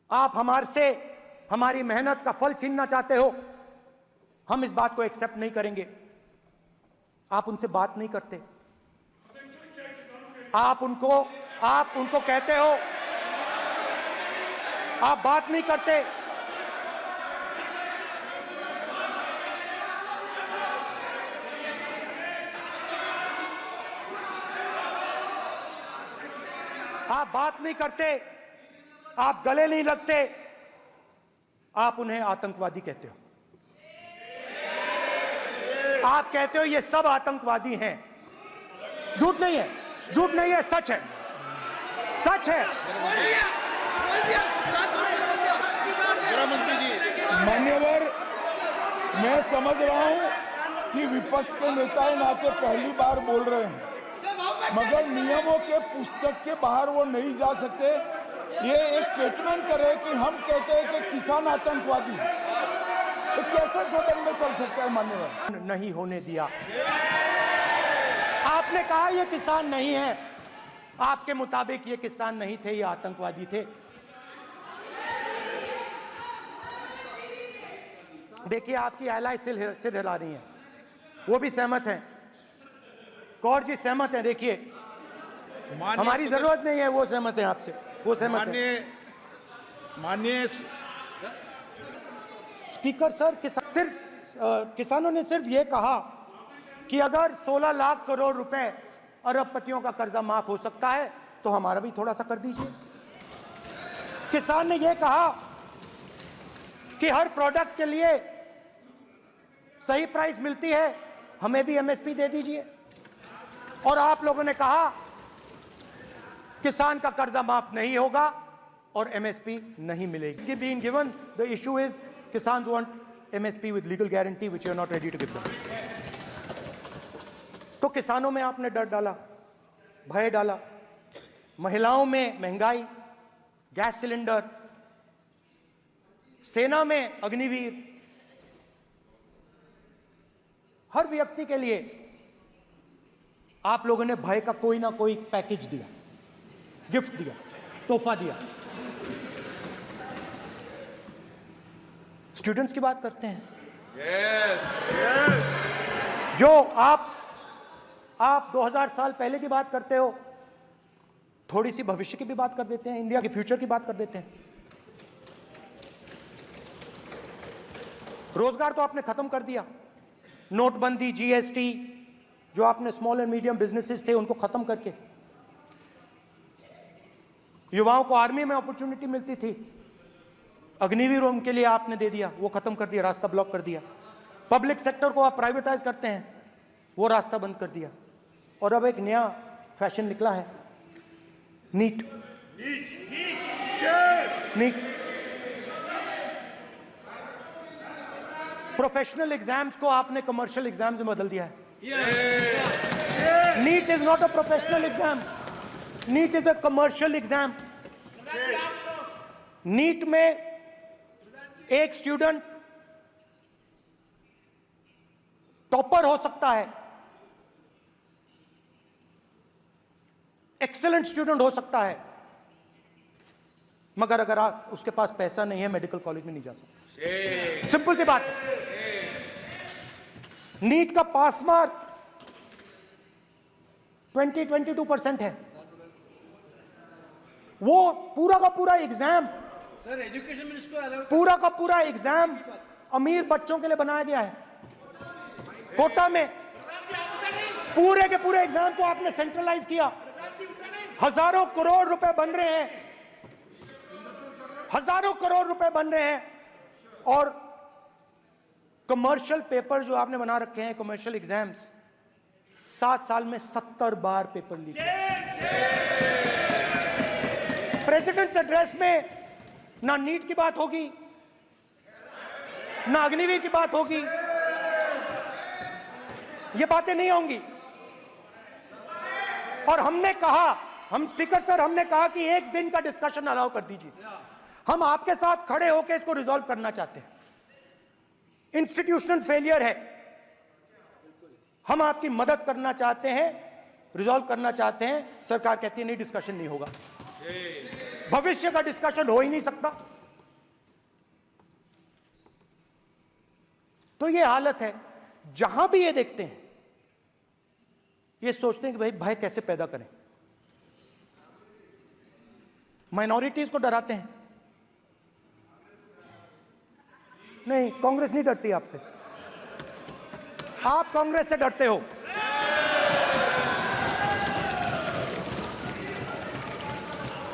आप हमारे से हमारी मेहनत का फल छीनना चाहते हो, हम इस बात को एक्सेप्ट नहीं करेंगे। आप उनसे बात नहीं करते, आप उनको कहते हो, आप बात नहीं करते। आप बात नहीं करते, आप गले नहीं लगते, आप उन्हें आतंकवादी कहते हो। आप कहते हो ये सब आतंकवादी हैं। झूठ नहीं है, झूठ नहीं है, सच है, सच है। मान्यवर, मैं समझ रहा हूं कि विपक्ष के नेता नाते पहली बार बोल रहे हैं, मगर नियमों के पुस्तक के बाहर वो नहीं जा सकते। ये स्टेटमेंट करे कि हम कहते हैं कि किसान आतंकवादी, तो कैसे सदन में चल सकता है मान्यवर? नहीं होने दिया। आपने कहा ये किसान नहीं है, आपके मुताबिक ये किसान नहीं थे, ये आतंकवादी थे। देखिए आपकी एलाय सिर हिला रही हैं, वो भी सहमत हैं, कौर जी सहमत हैं। देखिए हमारी जरूरत नहीं है, वो सहमत हैं आपसे, वो सहमत हैं। माननीय स्पीकर सर, किसानों ने सिर्फ ये कहा कि अगर 16 लाख करोड़ रुपए अरबपतियों का कर्जा माफ हो सकता है तो हमारा भी थोड़ा सा कर दीजिए। किसान ने यह कहा कि हर प्रोडक्ट के लिए सही प्राइस मिलती है, हमें भी एमएसपी दे दीजिए। और आप लोगों ने कहा किसान का कर्जा माफ नहीं होगा और एमएसपी नहीं मिलेगी। Being given the issue is kisans want MSP with legal guarantee which you are not ready to give them. तो किसानों में आपने डर डाला, भय डाला, महिलाओं में महंगाई, गैस सिलेंडर, सेना में अग्निवीर, हर व्यक्ति के लिए आप लोगों ने भय का कोई ना कोई पैकेज दिया, गिफ्ट दिया, तोहफा दिया। स्टूडेंट्स की बात करते हैं। जो आप 2000 साल पहले की बात करते हो, थोड़ी सी भविष्य की भी बात कर देते हैं, इंडिया के फ्यूचर की बात कर देते हैं। रोजगार तो आपने खत्म कर दिया, नोटबंदी, जीएसटी, जो आपने स्मॉल एंड मीडियम बिजनेसेस थे उनको खत्म करके, युवाओं को आर्मी में अपॉर्चुनिटी मिलती थी, अग्निवीर उनके लिए आपने दे दिया, वो खत्म कर दिया, रास्ता ब्लॉक कर दिया। पब्लिक सेक्टर को आप प्राइवेटाइज करते हैं, वो रास्ता बंद कर दिया। और अब एक नया फैशन निकला है, नीट। प्रोफेशनल एग्जाम्स को आपने कमर्शियल एग्जाम्स में बदल दिया है। NEET is not a professional exam, NEET is a commercial exam. NEET में एक स्टूडेंट टॉपर हो सकता है, एक्सीलेंट स्टूडेंट हो सकता है, मगर अगर आप उसके पास पैसा नहीं है मेडिकल कॉलेज में नहीं जा सकता। सिंपल सी बात। नीट का पास मार्क 22% है। वो पूरा का पूरा एग्जाम, सर एजुकेशन मिनिस्टर पूरा का पूरा एग्जाम अमीर बच्चों के लिए बनाया गया है। कोटा में पूरे के पूरे एग्जाम को आपने सेंट्रलाइज किया। हजारों करोड़ रुपए बन रहे हैं, हजारों करोड़ रुपए बन रहे हैं। और कमर्शियल पेपर जो आपने बना रखे हैं, कमर्शियल एग्जाम्स, 7 साल में 70 बार पेपर लीक। प्रेसिडेंट्स एड्रेस में ना नीट की बात होगी, ना अग्निवीर की बात होगी, ये बातें नहीं होंगी। और हमने कहा, हम स्पीकर सर, हमने कहा कि एक दिन का डिस्कशन अलाउ कर दीजिए। हम आपके साथ खड़े होकर इसको रिजॉल्व करना चाहते हैं। इंस्टीट्यूशनल फेलियर है, हम आपकी मदद करना चाहते हैं, रिजॉल्व करना चाहते हैं। सरकार कहती है नहीं, डिस्कशन नहीं होगा। भविष्य का डिस्कशन हो ही नहीं सकता। तो ये हालत है। जहां भी ये देखते हैं, ये सोचते हैं कि भाई भय कैसे पैदा करें। माइनॉरिटीज को डराते हैं। नहीं, कांग्रेस नहीं डरती आपसे, आप कांग्रेस से डरते हो।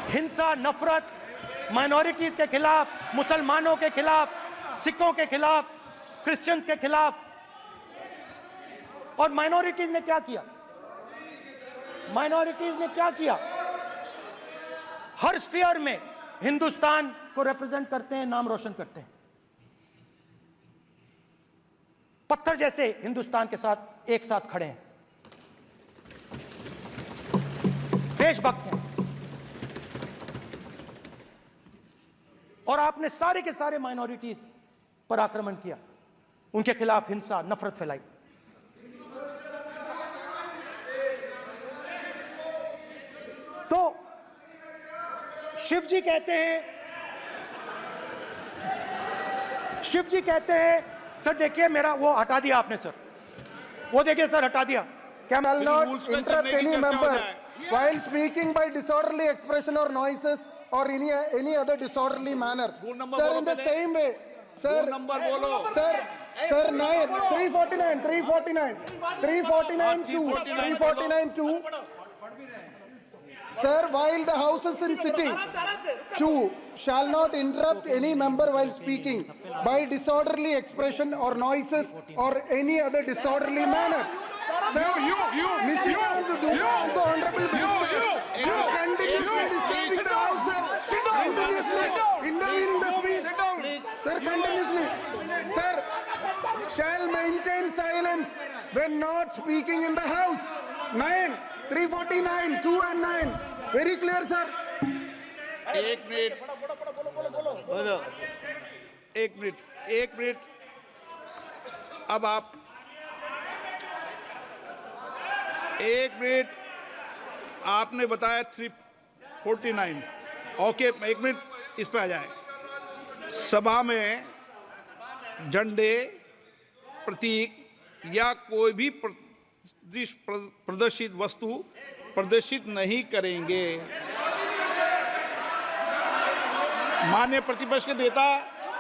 हिंसा, नफरत, माइनॉरिटीज के खिलाफ, मुसलमानों के खिलाफ, सिखों के खिलाफ, क्रिश्चियंस के खिलाफ। और माइनॉरिटीज ने क्या किया? माइनॉरिटीज ने क्या किया? हर स्फीयर में हिंदुस्तान को रिप्रेजेंट करते हैं, नाम रोशन करते हैं। पत्थर जैसे हिंदुस्तान के साथ एक साथ खड़े हैं, देशभक्त हैं। और आपने सारे के सारे माइनॉरिटीज पर आक्रमण किया, उनके खिलाफ हिंसा, नफरत फैलाई। तो शिव जी कहते हैं, सर देखिए मेरा वो हटा दिया आपने सर, वो देखिए सर हटा दिया। क्या Shall not interrupt any member while speaking by disorderly expression or noises or any other disorderly manner. Sir, in the same way, sir, sir, 349, sir, while the house is in sitting, 2, shall not interrupt any member while speaking by disorderly expression or noises or any other disorderly manner. Sir, Nishikant Dubey, the Honorable Minister, you continuously disturbing the house, sir. Continuously intervening the speech. Sir, continuously. Sir, shall maintain silence when not speaking in the house. 9, 349, 2 and 9. Very clear, sir. एक मिनट। अब आप एक मिनट, आपने बताया 349। ओके, एक मिनट इस पे आ जाए। सभा में झंडे, प्रतीक या कोई भी प्रदर्शित वस्तु प्रदर्शित नहीं करेंगे। माननीय प्रतिपक्ष के नेता,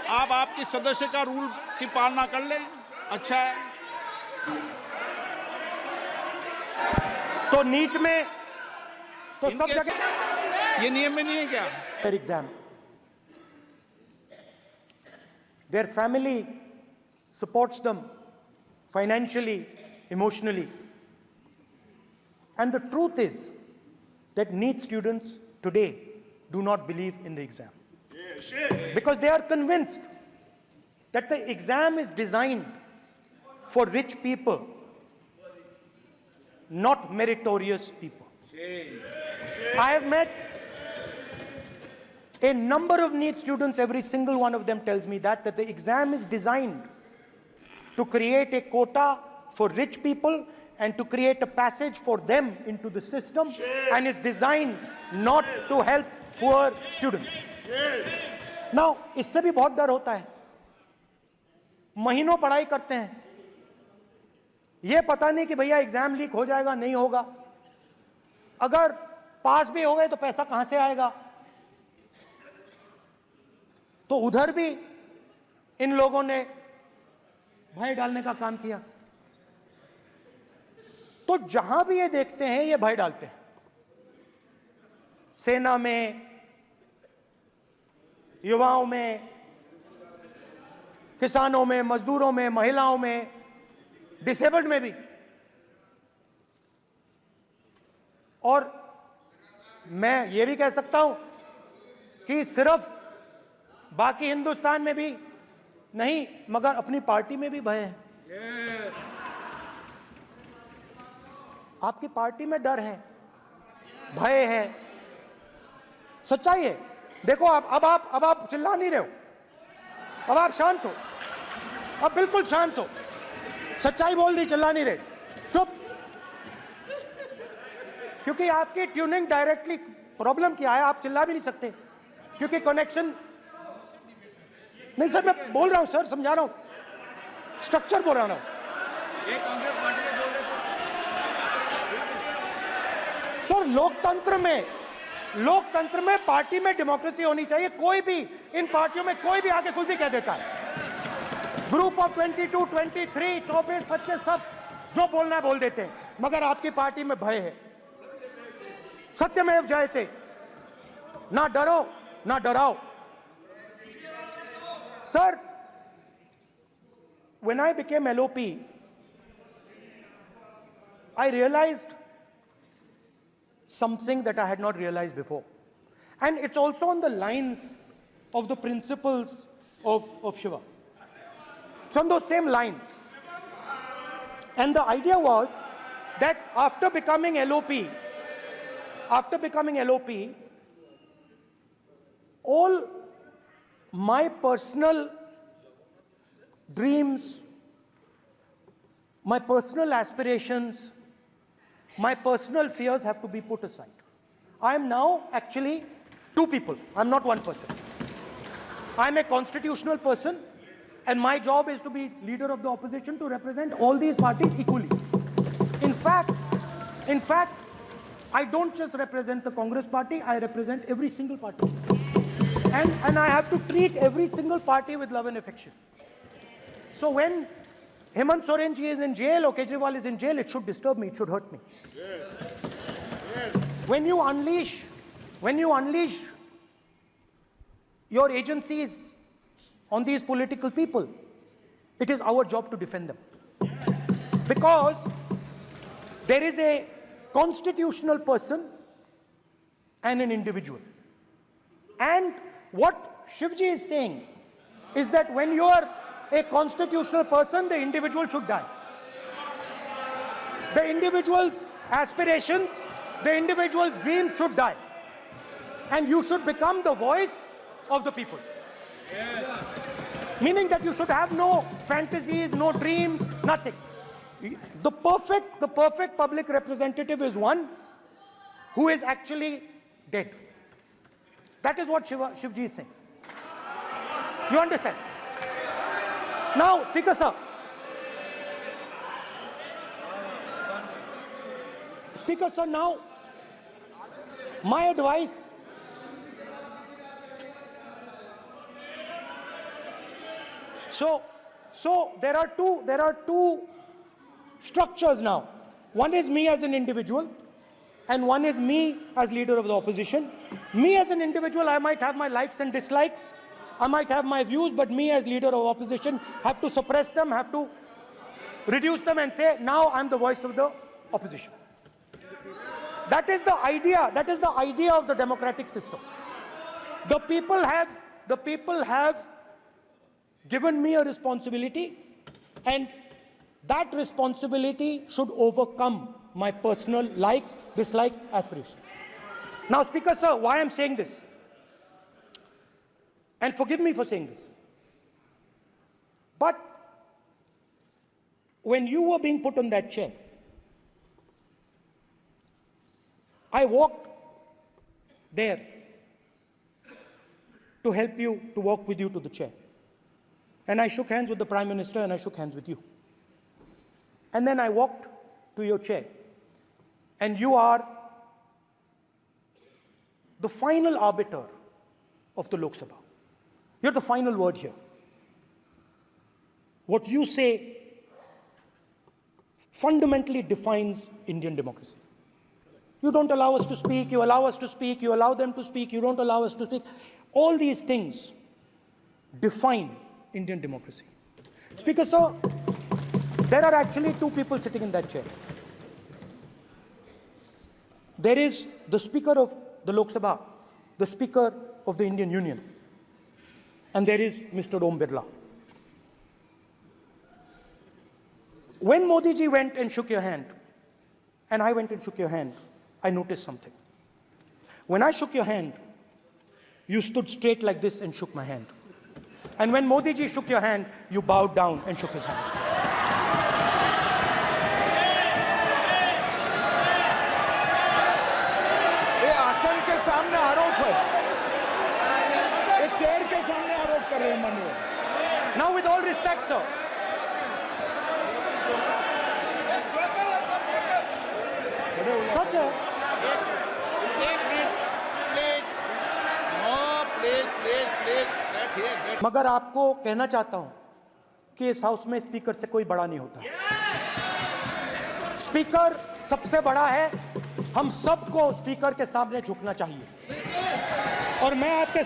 आप आपकी सदस्य का रूल की पालना कर लें, अच्छा है। तो नीट में तो सब जगह ये नियम में नहीं है क्या? Their exam, their family supports them financially, emotionally, and the truth is that NEET students today do not believe in the exam, because they are convinced that the exam is designed for rich people, not meritorious people. I have met a number of NEET students. Every single one of them tells me that the exam is designed to create a quota for rich people and to create a passage for them into the system, and is designed not to help poor students. Now इससे भी बहुत डर होता है। महीनों पढ़ाई करते हैं, यह पता नहीं कि भैया एग्जाम लीक हो जाएगा नहीं होगा, अगर पास भी हो गए तो पैसा कहां से आएगा। तो उधर भी इन लोगों ने भय डालने का काम किया। तो जहां भी ये देखते हैं ये भय डालते हैं, सेना में, युवाओं में, किसानों में, मजदूरों में, महिलाओं में, डिसेबल्ड में भी। और मैं ये भी कह सकता हूं कि सिर्फ बाकी हिंदुस्तान में भी नहीं, मगर अपनी पार्टी में भी भय है। आपकी पार्टी में डर है, भय है, सच्चाई है। देखो अब आप चिल्ला नहीं रहे हो, अब आप शांत हो, अब बिल्कुल शांत हो, सच्चाई बोल दी, चिल्ला नहीं रहे, चुप। क्योंकि आपकी ट्यूनिंग डायरेक्टली, प्रॉब्लम क्या है, आप चिल्ला भी नहीं सकते क्योंकि कनेक्शन नहीं। सर मैं बोल रहा हूं सर, समझा रहा हूं, स्ट्रक्चर बोल रहा हूं। सर लोकतंत्र में पार्टी में डेमोक्रेसी होनी चाहिए। कोई भी इन पार्टियों में कोई भी आके कुछ भी कह देता है, ग्रुप ऑफ 22, 23, 24, 25 सब जो बोलना है बोल देते हैं, मगर आपकी पार्टी में भय है। सत्यमेव जयते, ना डरो ना डराओ। Sir, when I became LOP, I realized something that I had not realized before. And it's also on the lines of the principles of Shiva. It's on those same lines. And the idea was that after becoming LOP, all my personal dreams, my personal aspirations, my personal fears have to be put aside. I am now actually two people. I'm not one person. I'm a constitutional person, and my job is to be leader of the opposition, to represent all these parties equally. In fact, I don't just represent the Congress party, I represent every single party. And I have to treat every single party with love and affection. So when Hemant Soren ji is in jail or Kejriwal is in jail, it should disturb me, it should hurt me. Yes. Yes. When you unleash your agencies on these political people, it is our job to defend them. Yes. Because there is a constitutional person and an individual. And what Shivji is saying is that when you are a constitutional person, the individual should die. The individual's aspirations, the individual's dreams should die. And you should become the voice of the people. Yes. Meaning that you should have no fantasies, no dreams, nothing. The perfect public representative is one who is actually dead. That is what Shivji is saying. You understand? Now, Speaker sir. Speaker sir, now, my advice. So there are two structures now. One is me as an individual, and one is me as leader of the opposition. Me as an individual, I might have my likes and dislikes. I might have my views, but me as leader of opposition have to suppress them, have to reduce them and say, now I'm the voice of the opposition. That is the idea. That is the idea of the democratic system. The people have given me a responsibility, and that responsibility should overcome my personal likes, dislikes, aspirations. Now, Speaker sir, why I'm saying this? And forgive me for saying this. But when you were being put on that chair, I walked there to help you, to walk with you to the chair. And I shook hands with the Prime Minister and I shook hands with you. And then I walked to your chair. And you are the final arbiter of the Lok Sabha. You're the final word here. What you say fundamentally defines Indian democracy. You don't allow us to speak, you allow us to speak, you allow them to speak, you don't allow us to speak. All these things define Indian democracy. Speaker, sir, there are actually two people sitting in that chair. There is the Speaker of the Lok Sabha, the Speaker of the Indian Union, and there is Mr. Om Birla. When Modi ji went and shook your hand, and I went and shook your hand, I noticed something. When I shook your hand, you stood straight like this and shook my hand. And when Modi ji shook your hand, you bowed down and shook his hand. ये आसन के सामने आरोप है, ये चेयर के सामने आरोप कर रहे हैं माननीय। Now with all respect, sir, such a मगर आपको कहना चाहता हूं कि इस हाउस में स्पीकर से कोई बड़ा नहीं होता। स्पीकर सबसे बड़ा है, हम सबको स्पीकर के सामने झुकना चाहिए। और मैं आपके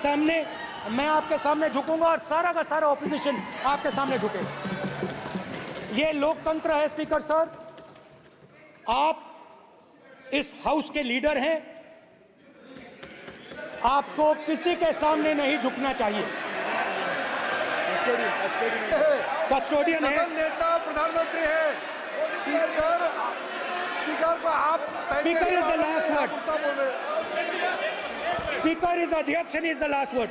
सामने झुकूंगा और सारा का सारा ऑपोजिशन आपके सामने झुकेगा। ये लोकतंत्र है स्पीकर सर, आप इस हाउस के लीडर हैं, आपको किसी के सामने नहीं झुकना चाहिए। कस्टोडियन है, नेता प्रधानमंत्री है, स्पीकर को आप speaker is the last word, speaker is अध्यक्ष and is the last word.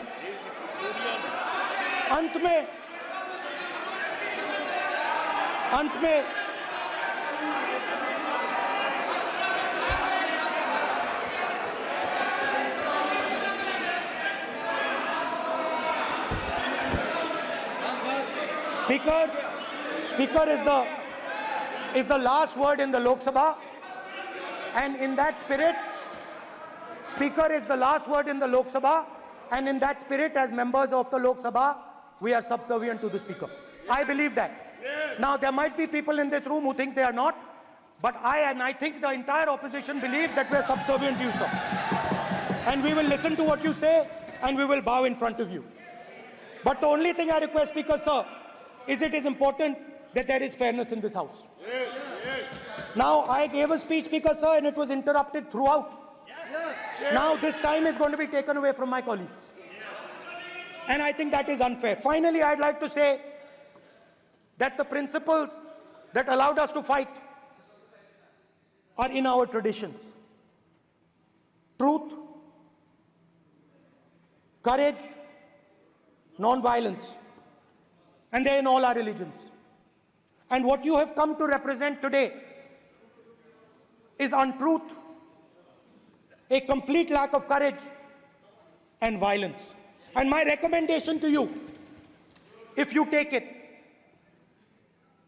अंत में Speaker is the last word in the Lok Sabha, and in that spirit, Speaker is the last word in the Lok Sabha, and in that spirit, as members of the Lok Sabha, we are subservient to the Speaker. I believe that. Yes. Now, there might be people in this room who think they are not, but I think the entire opposition believes that we are subservient to you, sir. And we will listen to what you say, and we will bow in front of you. But the only thing I request, Speaker, sir, is it is important that there is fairness in this house. Yes, yes. Now, I gave a speech, Speaker, sir, and it was interrupted throughout. Yes. Now, this time is going to be taken away from my colleagues. And I think that is unfair. Finally, I'd like to say that the principles that allowed us to fight are in our traditions. Truth, courage, non-violence. And they're in all our religions. And what you have come to represent today is untruth, a complete lack of courage, and violence. And my recommendation to you, if you take it,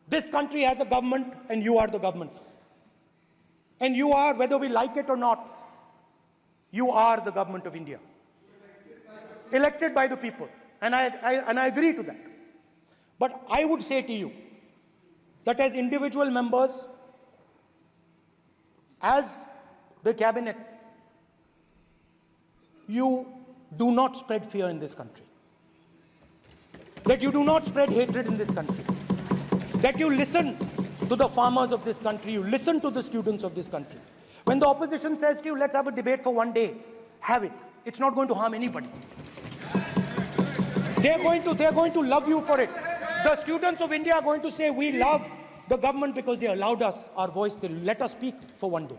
this country has a government and you are the government. And you are, whether we like it or not, you are the government of India. Elected by the people. And I agree to that. But I would say to you that as individual members, as the cabinet, you do not spread fear in this country. That you do not spread hatred in this country. That you listen to the farmers of this country, you listen to the students of this country. When the opposition says to you, let's have a debate for one day, have it. It's not going to harm anybody. They're going to love you for it. The students of India are going to say, we love the government because they allowed us our voice, they let us speak for one day.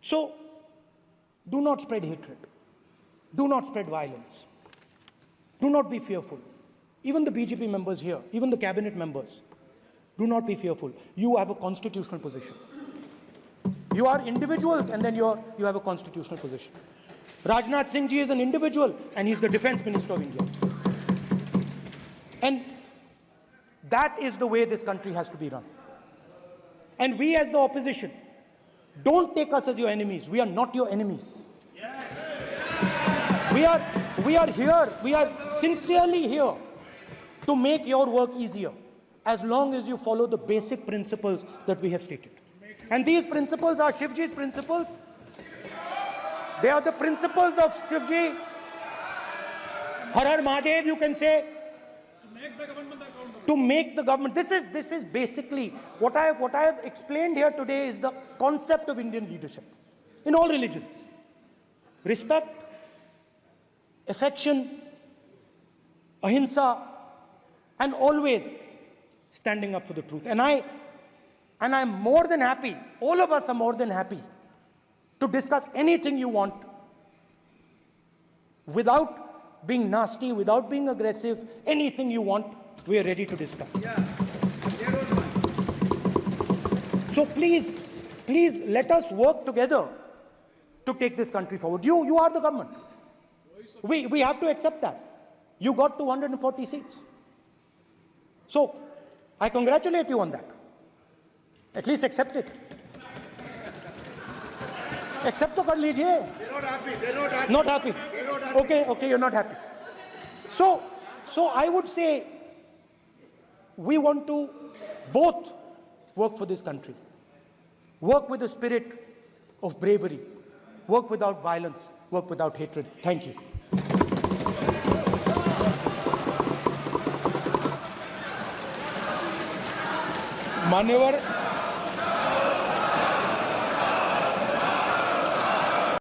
So, do not spread hatred. Do not spread violence. Do not be fearful. Even the BJP members here, even the cabinet members, do not be fearful. You have a constitutional position. You are individuals and then you have a constitutional position. Rajnath Singh ji is an individual and he's the Defense Minister of India. And that is the way this country has to be run. And we as the opposition, don't take us as your enemies. We are not your enemies. We are here, we are sincerely here to make your work easier, as long as you follow the basic principles that we have stated. And these principles are Shivji's principles. They are the principles of Shivji. Har Har Mahadev, you can say. To make the government. This is basically what I have explained here today is the concept of Indian leadership in all religions. Respect, affection, ahimsa, and always standing up for the truth. And I'm more than happy, all of us are more than happy to discuss anything you want without being nasty, without being aggressive. Anything you want, we are ready to discuss. So please let us work together to take this country forward. You are the government. We have to accept that. You got 240 seats. So I congratulate you on that. At least accept it. Accept to kar lijiye. They're not happy. They're not happy. Not happy. They're not happy. Okay, you're not happy. So I would say we want to both work for this country. Work with the spirit of bravery. Work without violence. Work without hatred. Thank you. मान्यवर